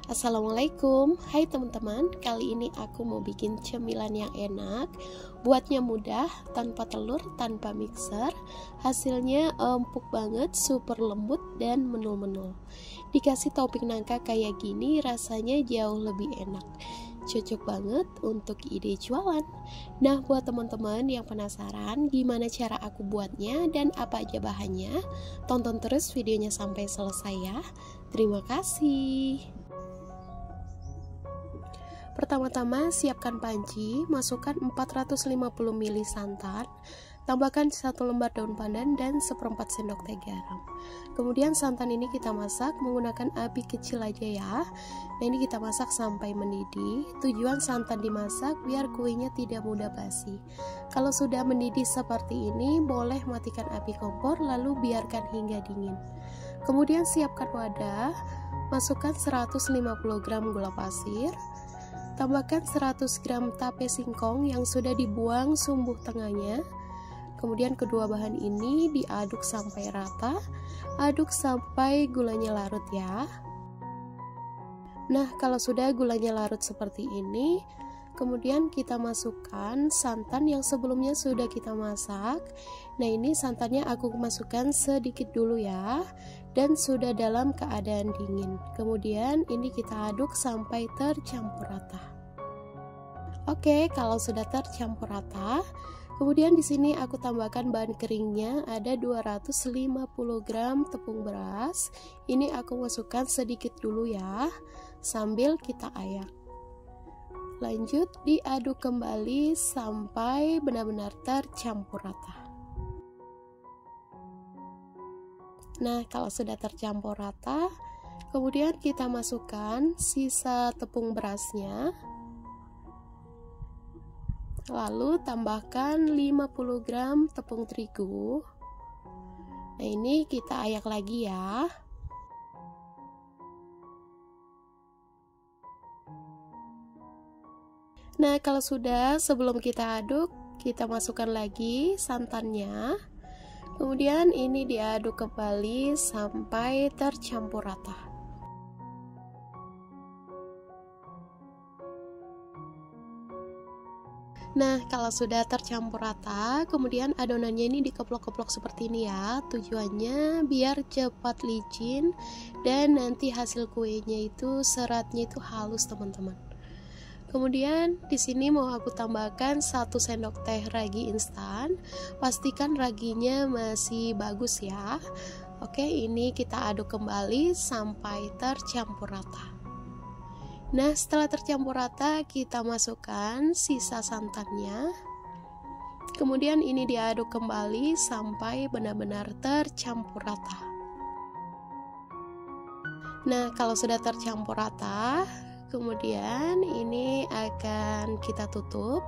Assalamualaikum, hai teman-teman. Kali ini aku mau bikin cemilan yang enak. Buatnya mudah, tanpa telur, tanpa mixer. Hasilnya empuk banget, super lembut dan menul-menul. Dikasih topping nangka kayak gini, rasanya jauh lebih enak. Cocok banget untuk ide jualan. Nah, buat teman-teman yang penasaran gimana cara aku buatnya dan apa aja bahannya, tonton terus videonya sampai selesai ya. Terima kasih. Pertama-tama siapkan panci, masukkan 450 ml santan, tambahkan 1 lembar daun pandan dan 1/4 sendok teh garam. Kemudian santan ini kita masak menggunakan api kecil aja ya. Nah, ini kita masak sampai mendidih. Tujuan santan dimasak biar kuenya tidak mudah basi. Kalau sudah mendidih seperti ini, boleh matikan api kompor lalu biarkan hingga dingin. Kemudian siapkan wadah, masukkan 150 gram gula pasir, tambahkan 100 gram tape singkong yang sudah dibuang sumbu tengahnya. Kemudian kedua bahan ini diaduk sampai rata, aduk sampai gulanya larut ya. Nah, kalau sudah gulanya larut seperti ini, kemudian kita masukkan santan yang sebelumnya sudah kita masak. Nah, ini santannya aku masukkan sedikit dulu ya, dan sudah dalam keadaan dingin. Kemudian ini kita aduk sampai tercampur rata. Oke, kalau sudah tercampur rata, kemudian di sini aku tambahkan bahan keringnya, ada 250 gram tepung beras. Ini aku masukkan sedikit dulu ya, sambil kita ayak. Lanjut diaduk kembali sampai benar-benar tercampur rata. Nah, kalau sudah tercampur rata, kemudian kita masukkan sisa tepung berasnya. Lalu tambahkan 50 gram tepung terigu. Nah, ini kita ayak lagi ya. Nah, kalau sudah, sebelum kita aduk, kita masukkan lagi santannya. Kemudian ini diaduk kembali sampai tercampur rata. Nah, kalau sudah tercampur rata, kemudian adonannya ini dikeplok-keplok seperti ini ya. Tujuannya biar cepat licin dan nanti hasil kuenya itu seratnya itu halus, teman-teman. Kemudian di sini mau aku tambahkan 1 sendok teh ragi instan. Pastikan raginya masih bagus ya. Oke, ini kita aduk kembali sampai tercampur rata. Nah, setelah tercampur rata, kita masukkan sisa santannya. Kemudian ini diaduk kembali sampai benar-benar tercampur rata. Nah, kalau sudah tercampur rata, kemudian ini akan kita tutup.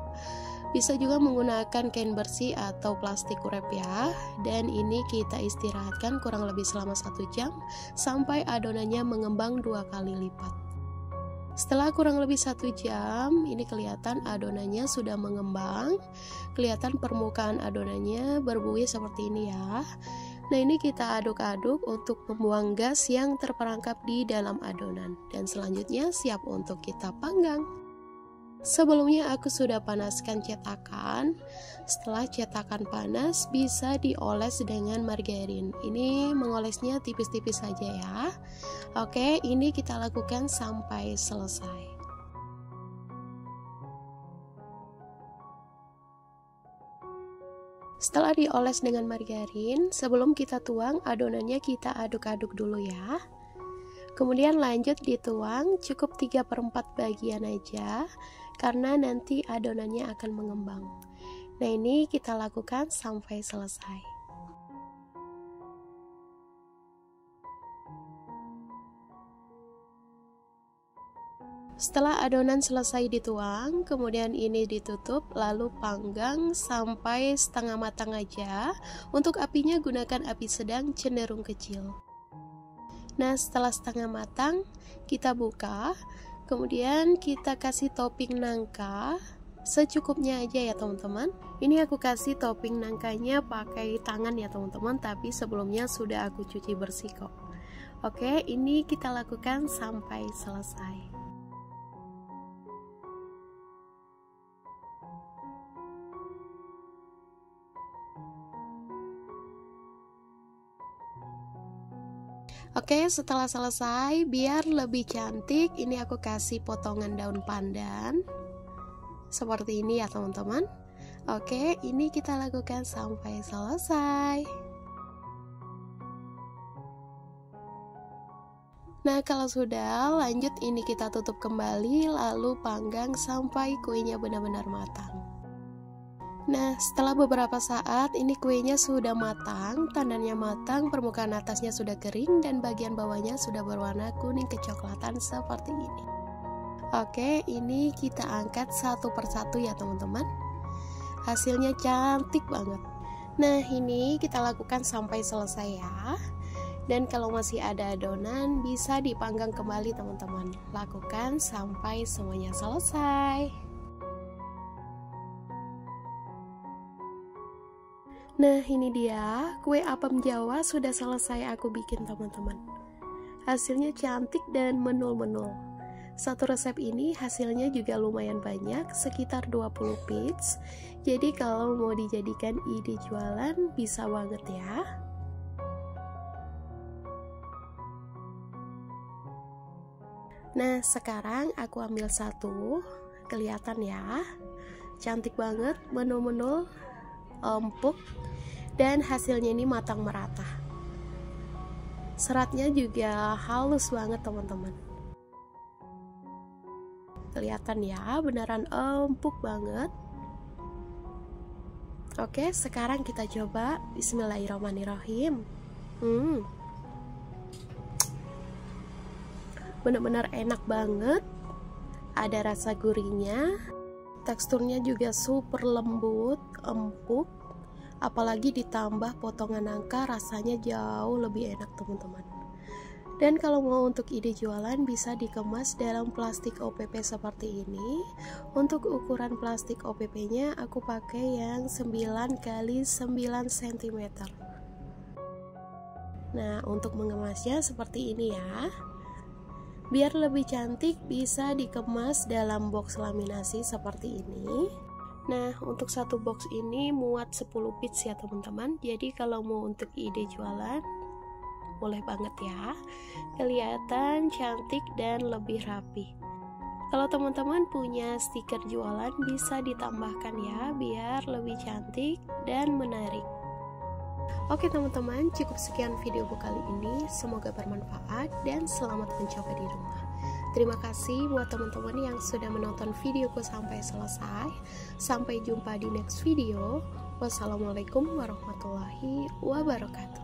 Bisa juga menggunakan kain bersih atau plastik wrap ya. Dan ini kita istirahatkan kurang lebih selama 1 jam sampai adonannya mengembang 2 kali lipat. Setelah kurang lebih 1 jam, ini kelihatan adonannya sudah mengembang. Kelihatan permukaan adonannya berbuih seperti ini ya. Nah, ini kita aduk-aduk untuk membuang gas yang terperangkap di dalam adonan. Dan selanjutnya siap untuk kita panggang. Sebelumnya aku sudah panaskan cetakan. Setelah cetakan panas, bisa dioles dengan margarin. Ini mengolesnya tipis-tipis saja ya. Oke, ini kita lakukan sampai selesai. Setelah dioles dengan margarin, sebelum kita tuang, adonannya kita aduk-aduk dulu ya. Kemudian lanjut dituang, cukup 3/4 bagian aja, karena nanti adonannya akan mengembang. Nah, ini kita lakukan sampai selesai. Setelah adonan selesai dituang, kemudian ini ditutup, lalu panggang sampai setengah matang aja. Untuk apinya gunakan api sedang cenderung kecil. Nah, setelah setengah matang, kita buka. Kemudian kita kasih topping nangka secukupnya aja ya teman-teman. Ini aku kasih topping nangkanya pakai tangan ya teman-teman, tapi sebelumnya sudah aku cuci bersih kok. Oke, ini kita lakukan sampai selesai. Oke, setelah selesai, biar lebih cantik, ini aku kasih potongan daun pandan seperti ini ya teman-teman. Oke, ini kita lakukan sampai selesai. Nah, kalau sudah, lanjut ini kita tutup kembali, lalu panggang sampai kuenya benar-benar matang. Nah, setelah beberapa saat, ini kuenya sudah matang, tandanya matang, permukaan atasnya sudah kering, dan bagian bawahnya sudah berwarna kuning kecoklatan seperti ini. Oke, ini kita angkat satu persatu ya teman-teman. Hasilnya cantik banget. Nah, ini kita lakukan sampai selesai ya. Dan kalau masih ada adonan, bisa dipanggang kembali teman-teman. Lakukan sampai semuanya selesai. Nah, ini dia kue apem Jawa sudah selesai aku bikin teman-teman. Hasilnya cantik dan menul-menul. Satu resep ini hasilnya juga lumayan banyak, sekitar 20 piece. Jadi kalau mau dijadikan ide jualan bisa banget ya. Nah, sekarang aku ambil satu, kelihatan ya, cantik banget, menul-menul, empuk, dan hasilnya ini matang merata. Seratnya juga halus banget teman-teman. Kelihatan ya, beneran empuk banget. Oke, sekarang kita coba. Bismillahirrahmanirrahim. Bener-bener enak banget, ada rasa gurihnya, teksturnya juga super lembut, empuk, apalagi ditambah potongan nangka, rasanya jauh lebih enak teman-teman. Dan kalau mau untuk ide jualan bisa dikemas dalam plastik OPP seperti ini. Untuk ukuran plastik OPP nya aku pakai yang 9 x 9 cm. Nah, untuk mengemasnya seperti ini ya. Biar lebih cantik bisa dikemas dalam box laminasi seperti ini. Nah, untuk satu box ini muat 10 piece ya teman-teman. Jadi kalau mau untuk ide jualan boleh banget ya. Kelihatan cantik dan lebih rapi. Kalau teman-teman punya stiker jualan bisa ditambahkan ya, biar lebih cantik dan menarik. Oke teman-teman, cukup sekian videoku kali ini. Semoga bermanfaat dan selamat mencoba di rumah. Terima kasih buat teman-teman yang sudah menonton videoku sampai selesai. Sampai jumpa di next video. Wassalamualaikum warahmatullahi wabarakatuh.